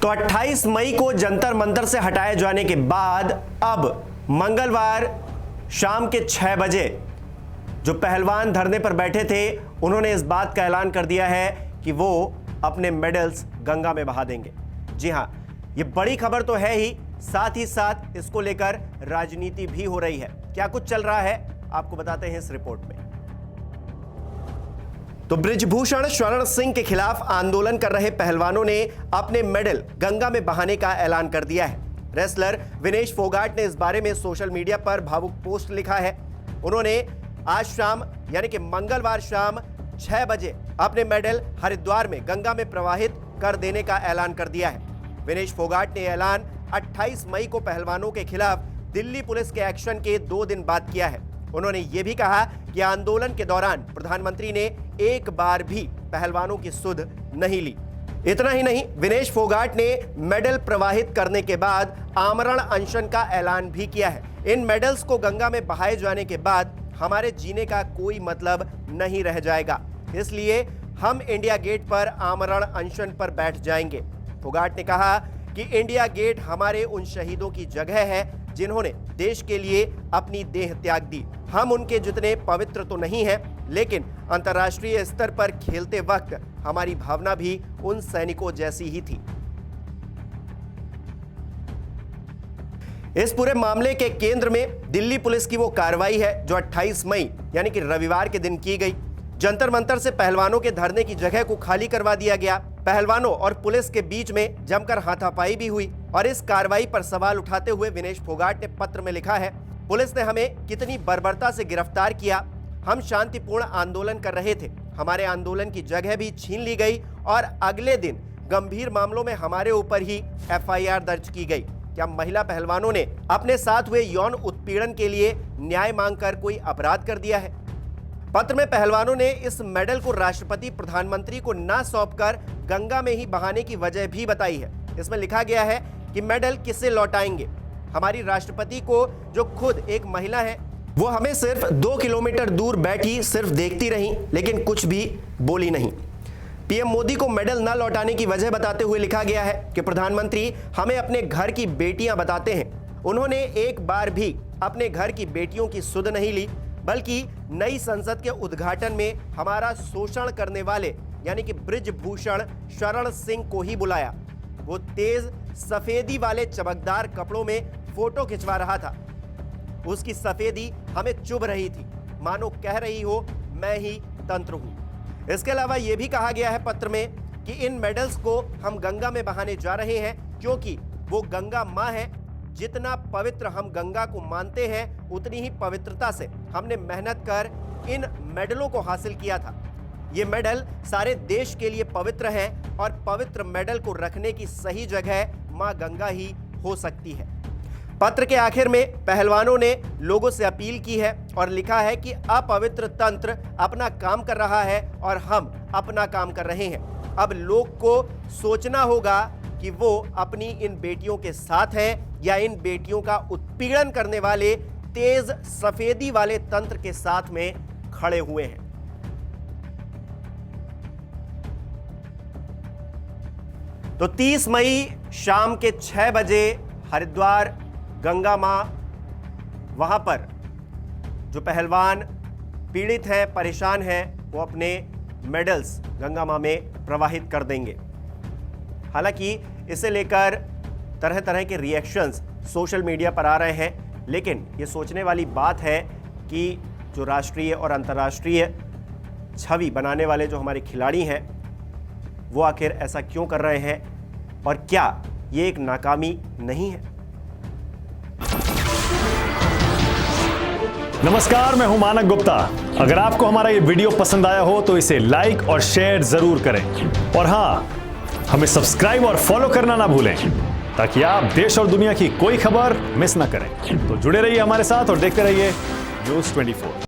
तो 28 मई को जंतर मंतर से हटाए जाने के बाद अब मंगलवार शाम के 6 बजे जो पहलवान धरने पर बैठे थे उन्होंने इस बात का ऐलान कर दिया है कि वो अपने मेडल्स गंगा में बहा देंगे। जी हां, ये बड़ी खबर तो है ही, साथ ही साथ इसको लेकर राजनीति भी हो रही है। क्या कुछ चल रहा है आपको बताते हैं इस रिपोर्ट में। तो बृजभूषण शरण सिंह के खिलाफ आंदोलन कर रहे पहलवानों ने अपने मेडल गंगा में बहाने का ऐलान कर दिया है। रेसलर विनेश फोगाट ने इस बारे में सोशल मीडिया पर भावुक पोस्ट लिखा है। उन्होंने आज शाम यानी कि मंगलवार शाम 6 बजे अपने मेडल हरिद्वार में गंगा में प्रवाहित कर देने का ऐलान कर दिया है। विनेश फोगाट ने ऐलान 28 मई को पहलवानों के खिलाफ दिल्ली पुलिस के एक्शन के 2 दिन बाद किया है। उन्होंने ये भी कहा कि आंदोलन के दौरान प्रधानमंत्री ने एक बार भी पहलवानों की सुध नहीं ली। इतना ही नहीं, विनेश फोगाट ने मेडल प्रवाहित करने के बाद आमरण अनशन का ऐलान भी किया है। इन मेडल्स को गंगा में बहाए जाने के बाद हमारे जीने का कोई मतलब नहीं रह जाएगा, इसलिए हम इंडिया गेट पर आमरण अनशन पर बैठ जाएंगे। फोगाट ने कहा कि इंडिया गेट हमारे उन शहीदों की जगह है जिन्होंने देश के लिए अपनी देह त्याग दी। हम उनके जितने पवित्र तो नहीं हैं, लेकिन अंतर्राष्ट्रीय स्तर पर खेलते वक्त हमारी भावना भी उन सैनिकों जैसी ही थी। इस पूरे मामले के केंद्र में दिल्ली पुलिस की वो कार्रवाई है जो 28 मई यानी कि रविवार के दिन की गई। जंतर मंतर से पहलवानों के धरने की जगह को खाली करवा दिया गया। पहलवानों और पुलिस के बीच में जमकर हाथापाई भी हुई और इस कार्रवाई पर सवाल उठाते हुए विनेश फोगाट ने पत्र में लिखा है, पुलिस ने हमें कितनी बर्बरता से गिरफ्तार किया। हम शांतिपूर्ण आंदोलन कर रहे थे, हमारे आंदोलन की जगह भी छीन ली गई और अगले दिन गंभीर मामलों में हमारे ऊपर ही एफआईआर दर्ज की गई। क्या महिला पहलवानों ने अपने साथ हुए यौन उत्पीड़न के लिए न्याय मांगकर कोई अपराध कर दिया है? पत्र में पहलवानों ने इस मेडल को राष्ट्रपति प्रधानमंत्री को ना सौंपकर गंगा में ही बहाने की वजह भी बताई है। इसमें लिखा गया है कि मेडल किसे लौटाएंगे। हमारी राष्ट्रपति को जो खुद एक महिला है, वो हमें सिर्फ 2 किलोमीटर दूर बैठी सिर्फ देखती रही, लेकिन कुछ भी बोली नहीं। पीएम मोदी को मेडल न लौटाने की वजह बताते हुए लिखा गया है कि प्रधानमंत्री हमें अपने घर की बेटियां बताते हैं। उन्होंने एक बार भी अपने घर की बेटियों की सुध नहीं ली, बल्कि नई संसद के उद्घाटन में हमारा शोषण करने वाले यानी कि बृजभूषण शरण सिंह को ही बुलाया। वो तेज सफेदी वाले चमकदार कपड़ों में फोटो खिंचवा रहा था। उसकी सफेदी हमें चुभ रही थी, मानो कह रही हो मैं ही तंत्र हूं। इसके अलावा यह भी कहा गया है पत्र में कि इन मेडल्स को हम गंगा में बहाने जा रहे हैं क्योंकि वो गंगा मां है। जितना पवित्र हम गंगा को मानते हैं, उतनी ही पवित्रता से हमने मेहनत कर इन मेडलों को हासिल किया था। ये मेडल सारे देश के लिए पवित्र हैं और पवित्र मेडल को रखने की सही जगह मां गंगा ही हो सकती है। पत्र के आखिर में पहलवानों ने लोगों से अपील की है और लिखा है कि अपवित्र तंत्र अपना काम कर रहा है और हम अपना काम कर रहे हैं। अब लोग को सोचना होगा कि वो अपनी इन बेटियों के साथ हैं या इन बेटियों का उत्पीड़न करने वाले तेज सफेदी वाले तंत्र के साथ में खड़े हुए हैं। तो 30 मई शाम के 6 बजे हरिद्वार गंगा मां, वहां पर जो पहलवान पीड़ित हैं, परेशान हैं, वो अपने मेडल्स गंगा मां में प्रवाहित कर देंगे। हालांकि इसे लेकर तरह तरह के रिएक्शंस सोशल मीडिया पर आ रहे हैं, लेकिन ये सोचने वाली बात है कि जो राष्ट्रीय और अंतर्राष्ट्रीय छवि बनाने वाले जो हमारे खिलाड़ी हैं, वो आखिर ऐसा क्यों कर रहे हैं और क्या ये एक नाकामी नहीं है? नमस्कार, मैं हूं मानक गुप्ता। अगर आपको हमारा ये वीडियो पसंद आया हो तो इसे लाइक और शेयर जरूर करें और हां, हमें सब्सक्राइब और फॉलो करना ना भूलें ताकि आप देश और दुनिया की कोई खबर मिस ना करें। तो जुड़े रहिए हमारे साथ और देखते रहिए न्यूज़ 24।